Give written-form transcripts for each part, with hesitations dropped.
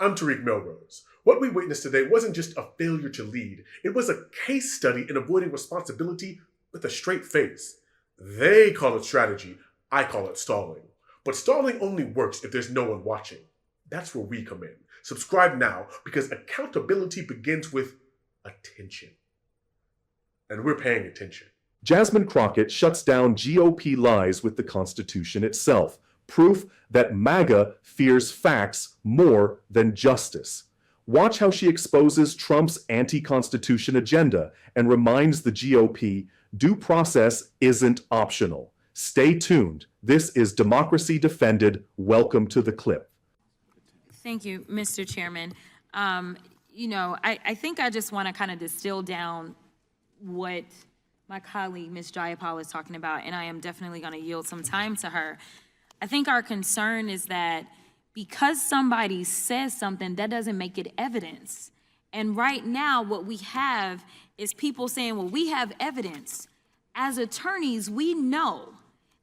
I'm Tariq Melrose. What we witnessed today wasn't just a failure to lead. It was a case study in avoiding responsibility with a straight face. They call it strategy. I call it stalling. But stalling only works if there's no one watching. That's where we come in. Subscribe now, because accountability begins with attention. And we're paying attention. Jasmine Crockett shuts down GOP lies with the Constitution itself, proof that MAGA fears facts more than justice. Watch how she exposes Trump's anti-Constitution agenda and reminds the GOP due process isn't optional. Stay tuned. This is Democracy Defended. Welcome to the clip. Thank you, Mr. Chairman. I think I just want to kind of distill down what my colleague, Ms. Jayapal, was talking about, and I am definitely going to yield some time to her. I think our concern is that because somebody says something, that doesn't make it evidence. And right now, what we have is people saying, well, we have evidence. As attorneys, we know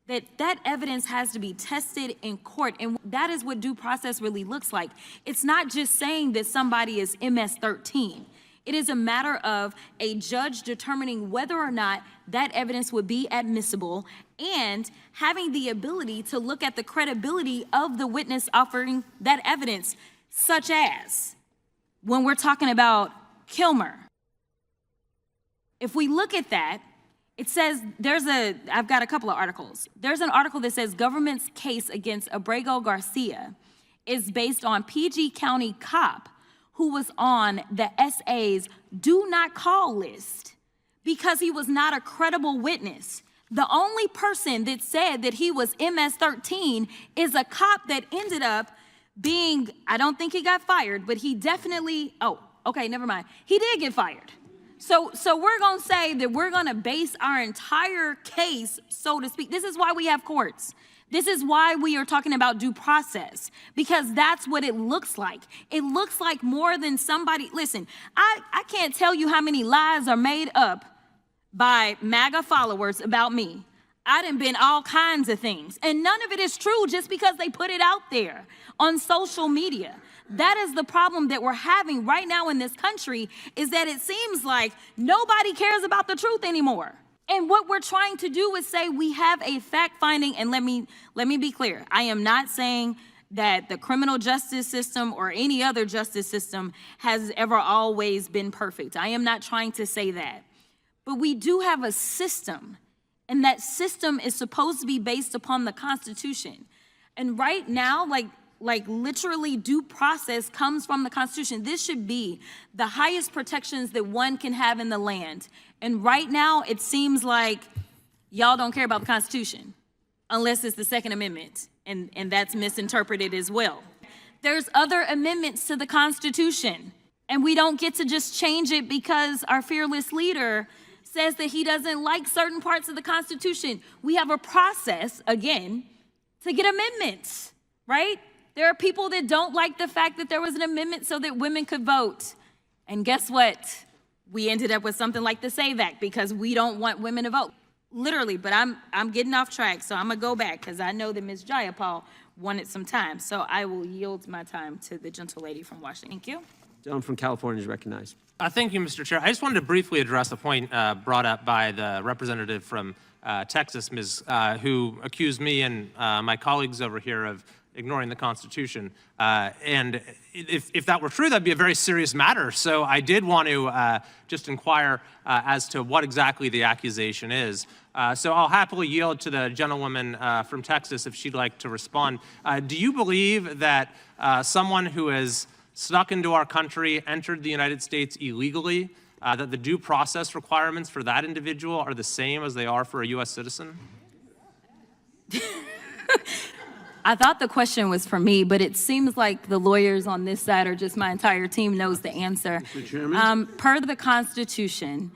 that that evidence has to be tested in court, and that is what due process really looks like. It's not just saying that somebody is MS-13. It is a matter of a judge determining whether or not that evidence would be admissible and having the ability to look at the credibility of the witness offering that evidence, such as when we're talking about Kilmer. If we look at that, it says I've got a couple of articles. There's an article that says government's case against Abrego Garcia is based on PG County cop who was on the SA's do not call list because he was not a credible witness. The only person that said that he was MS-13 is a cop that ended up being, I don't think he got fired, but he definitely, never mind. He did get fired. So we're going to say that we're going to base our entire case, so to speak. This is why we have courts. This is why we are talking about due process, because that's what it looks like. It looks like more than somebody. Listen, I can't tell you how many lies are made up by MAGA followers about me. I done been all kinds of things, and none of it is true just because they put it out there on social media. That is the problem that we're having right now in this country, is that it seems like nobody cares about the truth anymore. And what we're trying to do is say we have a fact finding, and let me be clear. I am not saying that the criminal justice system or any other justice system has ever always been perfect. I am not trying to say that. But we do have a system, and that system is supposed to be based upon the Constitution. And right now, like literally due process comes from the Constitution. This should be the highest protections that one can have in the land. And right now, it seems like y'all don't care about the Constitution, unless it's the Second Amendment, and that's misinterpreted as well. There's other amendments to the Constitution, and we don't get to just change it because our fearless leader says that he doesn't like certain parts of the Constitution. We have a process, again, to get amendments, right? There are people that don't like the fact that there was an amendment so that women could vote. And guess what? We ended up with something like the SAVE Act because we don't want women to vote. Literally, but I'm getting off track, so I'm gonna go back because I know that Ms. Jayapal wanted some time. So I will yield my time to the gentle lady from Washington. Thank you. Gentleman from California is recognized. Thank you, Mr. Chair. I just wanted to briefly address a point brought up by the representative from Texas, who accused me and my colleagues over here of ignoring the Constitution. And if that were true, that'd be a very serious matter. So I did want to just inquire as to what exactly the accusation is. So I'll happily yield to the gentlewoman from Texas if she'd like to respond. Do you believe that someone who has snuck into our country, entered the United States illegally, that the due process requirements for that individual are the same as they are for a U.S. citizen? I thought the question was for me, but it seems like the lawyers on this side, or just my entire team, knows the answer. Mr. Chairman? Per the Constitution,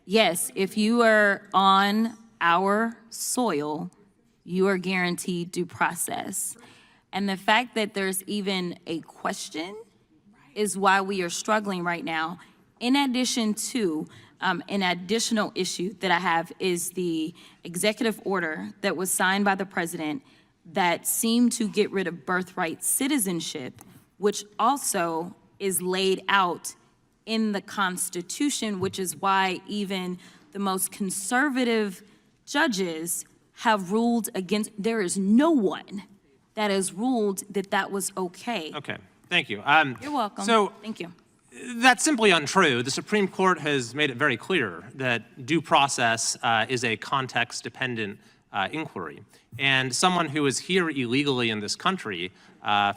yes, if you are on our soil, you are guaranteed due process. And the fact that there's even a question is why we are struggling right now. In addition to, an additional issue that I have is the executive order that was signed by the president that seemed to get rid of birthright citizenship which also is laid out in the Constitution, which is why even the most conservative judges have ruled against, there is no one that has ruled that that was okay. Okay, thank you. You're welcome. So Thank you. that's simply untrue. The Supreme Court has made it very clear that due process is a context-dependent inquiry. And someone who is here illegally in this country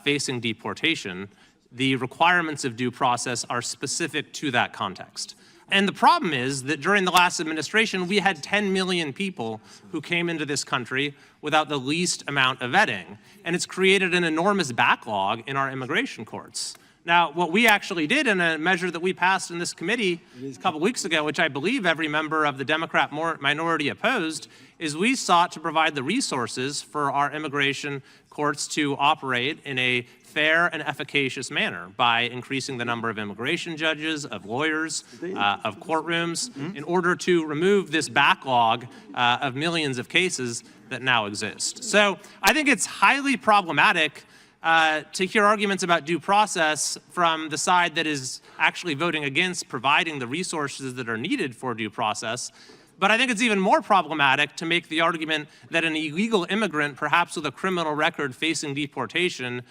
facing deportation, the requirements of due process are specific to that context. And the problem is that during the last administration, we had 10 million people who came into this country without the least amount of vetting. And it's created an enormous backlog in our immigration courts. Now, what we actually did in a measure that we passed in this committee a couple weeks ago, which I believe every member of the Democrat minority opposed, is we sought to provide the resources for our immigration courts to operate in a fair and efficacious manner by increasing the number of immigration judges, of lawyers, of courtrooms, in order to remove this backlog of millions of cases that now exist. So I think it's highly problematic to hear arguments about due process from the side that is actually voting against providing the resources that are needed for due process. But I think it's even more problematic to make the argument that an illegal immigrant, perhaps with a criminal record facing deportation,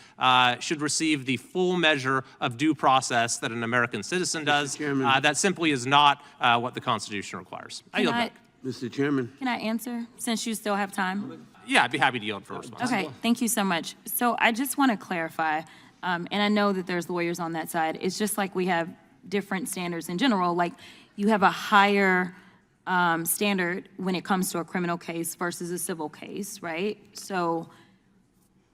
should receive the full measure of due process that an American citizen does. That simply is not what the Constitution requires. I yield back. Mr. Chairman. Can I answer, since you still have time? Yeah, I'd be happy to yield for a response. Okay, thank you so much. So I just want to clarify, and I know that there's lawyers on that side. It's just like we have different standards in general. Like, you have a higher standard when it comes to a criminal case versus a civil case, right? So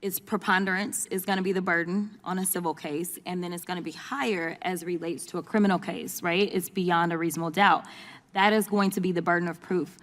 its preponderance is going to be the burden on a civil case, and then it's going to be higher as it relates to a criminal case, right? It's beyond a reasonable doubt. That is going to be the burden of proof.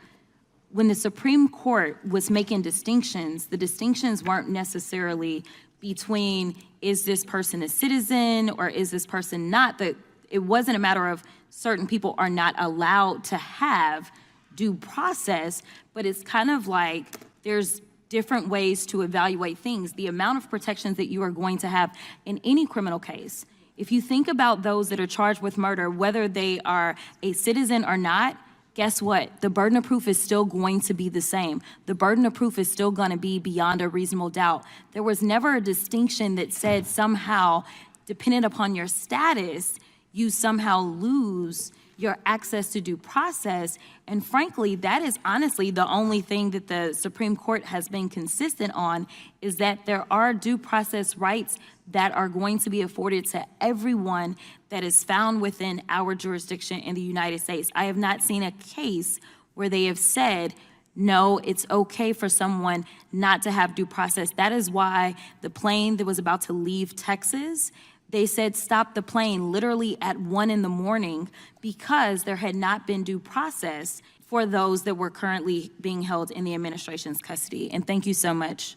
When the Supreme Court was making distinctions, the distinctions weren't necessarily between, is this person a citizen or is this person not? It wasn't a matter of certain people are not allowed to have due process, but it's kind of like there's different ways to evaluate things. The amount of protections that you are going to have in any criminal case. If you think about those that are charged with murder, whether they are a citizen or not, guess what? The burden of proof is still going to be the same. The burden of proof is still going to be beyond a reasonable doubt. There was never a distinction that said somehow, dependent upon your status, you somehow lose your access to due process. And frankly, that is honestly the only thing that the Supreme Court has been consistent on, is that there are due process rights that are going to be afforded to everyone that is found within our jurisdiction in the United States. I have not seen a case where they have said, no, it's okay for someone not to have due process. That is why the plane that was about to leave Texas, they said stop the plane literally at 1 a.m. because there had not been due process for those that were currently being held in the administration's custody. And thank you so much.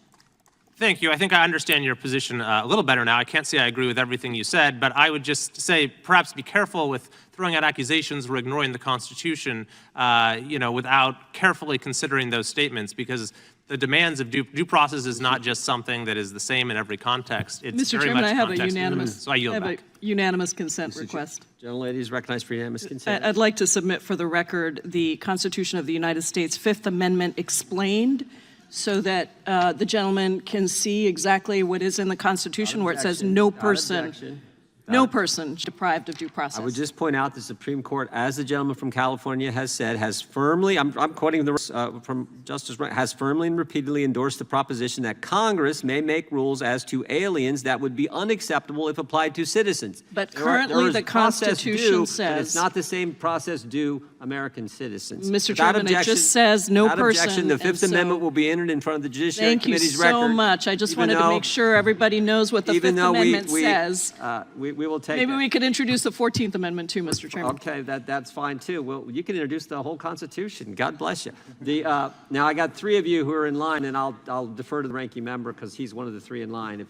Thank you. I think I understand your position a little better now. I can't say I agree with everything you said, but I would just say perhaps be careful with throwing out accusations or ignoring the Constitution, without carefully considering those statements, because the demands of due process is not just something that is the same in every context. It's Mr. very Chairman, much I have a context unanimous, so I yield back. unanimous consent request. Gentlelady is recognized for unanimous consent. I'd like to submit for the record the Constitution of the United States Fifth Amendment explained, so that the gentleman can see exactly what is in the Constitution, where it says no person deprived of due process. I would just point out the Supreme Court, as the gentleman from California has said, has firmly, I'm quoting from Justice Wright, has firmly and repeatedly endorsed the proposition that Congress may make rules as to aliens that would be unacceptable if applied to citizens. But currently the Constitution says, but it's not the same process due American citizens. Mr. Chairman, it just says no person. The Fifth Amendment will be entered in front of the Judiciary Committee's record. Thank you so much. I just wanted to make sure everybody knows what the Fifth Amendment says. We will take Maybe we could introduce the 14th Amendment too, Mr. Chairman. Okay, that's fine too. Well, you can introduce the whole Constitution. God bless you. Now I got 3 of you who are in line, and I'll defer to the ranking member because he's one of the 3 in line.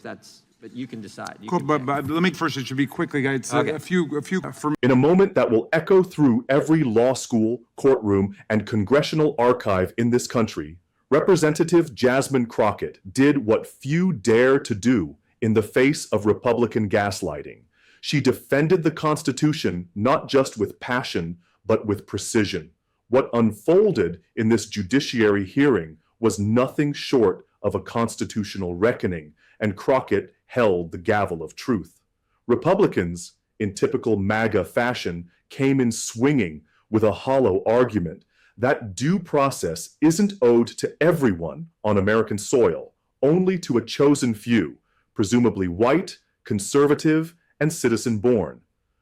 But you can decide. Cool, but let me first. It should be quickly, guys. Okay. A few. For In a moment that will echo through every law school, courtroom, and congressional archive in this country, Representative Jasmine Crockett did what few dare to do in the face of Republican gaslighting. She defended the Constitution not just with passion, but with precision. What unfolded in this judiciary hearing was nothing short of a constitutional reckoning, and Crockett held the gavel of truth. Republicans, in typical MAGA fashion, came in swinging with a hollow argument that due process isn't owed to everyone on American soil, only to a chosen few, presumably white, conservative, and citizen-born.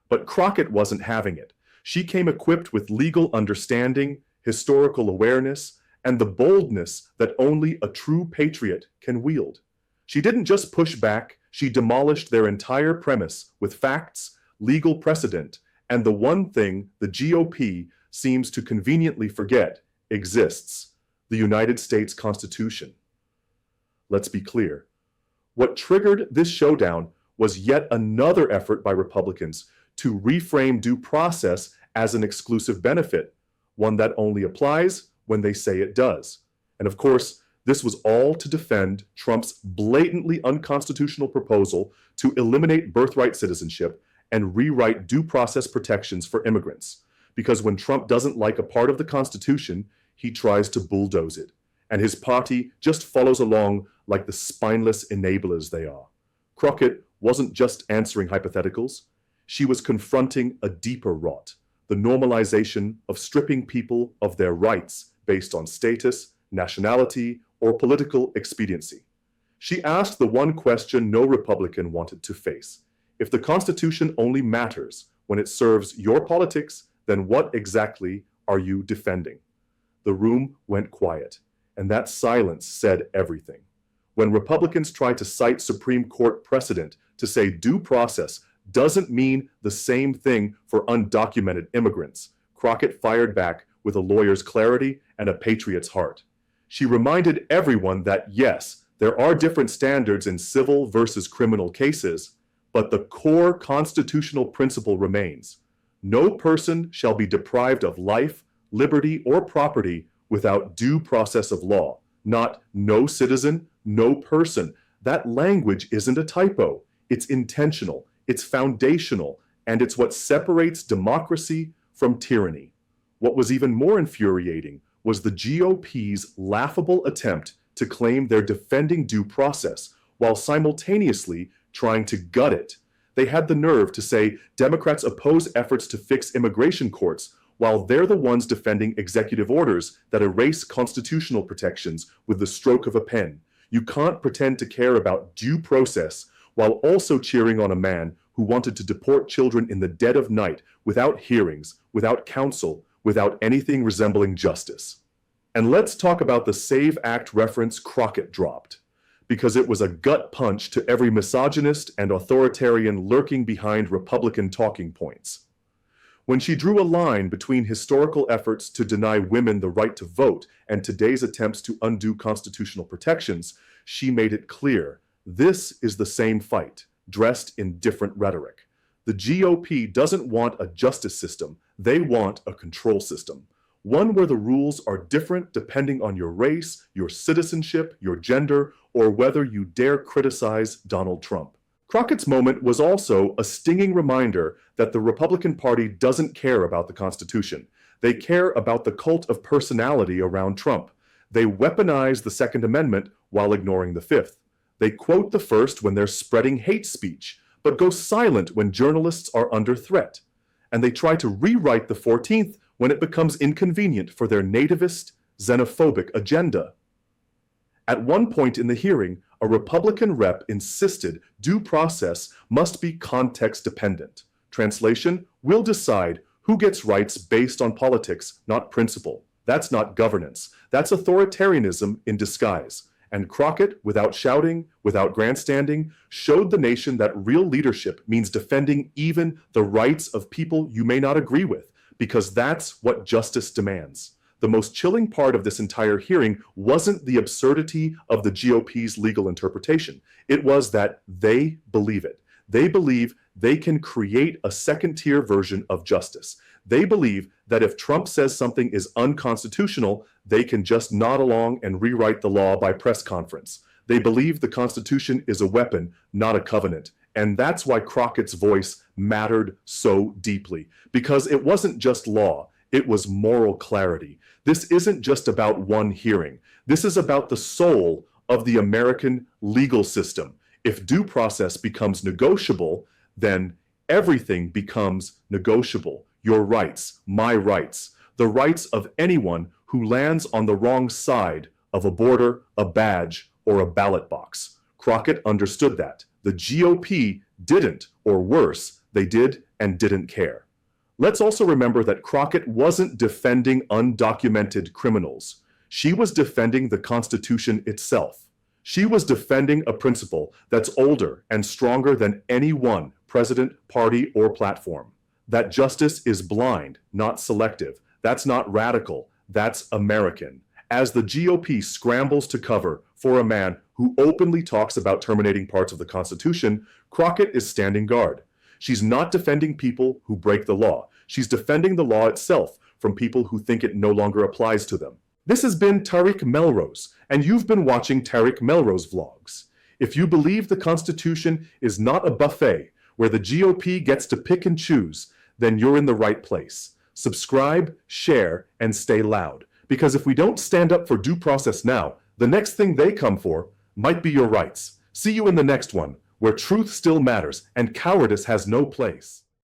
But Crockett wasn't having it. She came equipped with legal understanding, historical awareness, and the boldness that only a true patriot can wield. She didn't just push back, she demolished their entire premise with facts, legal precedent, and the one thing the GOP seems to conveniently forget exists: the United States Constitution. Let's be clear. What triggered this showdown was yet another effort by Republicans to reframe due process as an exclusive benefit, one that only applies when they say it does. And of course, this was all to defend Trump's blatantly unconstitutional proposal to eliminate birthright citizenship and rewrite due process protections for immigrants. Because when Trump doesn't like a part of the Constitution, he tries to bulldoze it. And his party just follows along like the spineless enablers they are. Crockett wasn't just answering hypotheticals. She was confronting a deeper rot, the normalization of stripping people of their rights based on status, nationality, or political expediency. She asked the one question no Republican wanted to face. If the Constitution only matters when it serves your politics, then what exactly are you defending? The room went quiet, and that silence said everything. When Republicans tried to cite Supreme Court precedent to say due process doesn't mean the same thing for undocumented immigrants, Crockett fired back with a lawyer's clarity and a patriot's heart. She reminded everyone that yes, there are different standards in civil versus criminal cases, but the core constitutional principle remains. No person shall be deprived of life, liberty, or property without due process of law. Not no citizen, no person. That language isn't a typo. It's intentional, it's foundational, and it's what separates democracy from tyranny. What was even more infuriating was the GOP's laughable attempt to claim they're defending due process while simultaneously trying to gut it. They had the nerve to say Democrats oppose efforts to fix immigration courts while they're the ones defending executive orders that erase constitutional protections with the stroke of a pen. You can't pretend to care about due process while also cheering on a man who wanted to deport children in the dead of night without hearings, without counsel, without anything resembling justice. And let's talk about the SAVE Act reference Crockett dropped, because it was a gut punch to every misogynist and authoritarian lurking behind Republican talking points. When she drew a line between historical efforts to deny women the right to vote and today's attempts to undo constitutional protections, she made it clear this is the same fight, dressed in different rhetoric. The GOP doesn't want a justice system, they want a control system. One where the rules are different depending on your race, your citizenship, your gender, or whether you dare criticize Donald Trump. Crockett's moment was also a stinging reminder that the Republican Party doesn't care about the Constitution. They care about the cult of personality around Trump. They weaponize the Second Amendment while ignoring the Fifth. They quote the First when they're spreading hate speech, but go silent when journalists are under threat. And they try to rewrite the 14th when it becomes inconvenient for their nativist, xenophobic agenda. At one point in the hearing, a Republican rep insisted due process must be context dependent. Translation, we'll decide who gets rights based on politics, not principle. That's not governance. That's authoritarianism in disguise. And Crockett, without shouting, without grandstanding, showed the nation that real leadership means defending even the rights of people you may not agree with, because that's what justice demands. The most chilling part of this entire hearing wasn't the absurdity of the GOP's legal interpretation. It was that they believe it. They believe they can create a second-tier version of justice. They believe that if Trump says something is unconstitutional, they can just nod along and rewrite the law by press conference. They believe the Constitution is a weapon, not a covenant. And that's why Crockett's voice mattered so deeply, because it wasn't just law, it was moral clarity. This isn't just about one hearing. This is about the soul of the American legal system. If due process becomes negotiable, then everything becomes negotiable. Your rights, my rights, the rights of anyone who lands on the wrong side of a border, a badge, or a ballot box. Crockett understood that. The GOP didn't, or worse, they did and didn't care. Let's also remember that Crockett wasn't defending undocumented criminals. She was defending the Constitution itself. She was defending a principle that's older and stronger than any one president, party, or platform. That justice is blind, not selective. That's not radical. That's American. As the GOP scrambles to cover for a man who openly talks about terminating parts of the Constitution, Crockett is standing guard. She's not defending people who break the law. She's defending the law itself from people who think it no longer applies to them. This has been Tariq Melrose, and you've been watching Tariq Melrose Vlogs. If you believe the Constitution is not a buffet where the GOP gets to pick and choose, then you're in the right place. Subscribe, share, and stay loud. Because if we don't stand up for due process now, the next thing they come for might be your rights. See you in the next one, where truth still matters and cowardice has no place.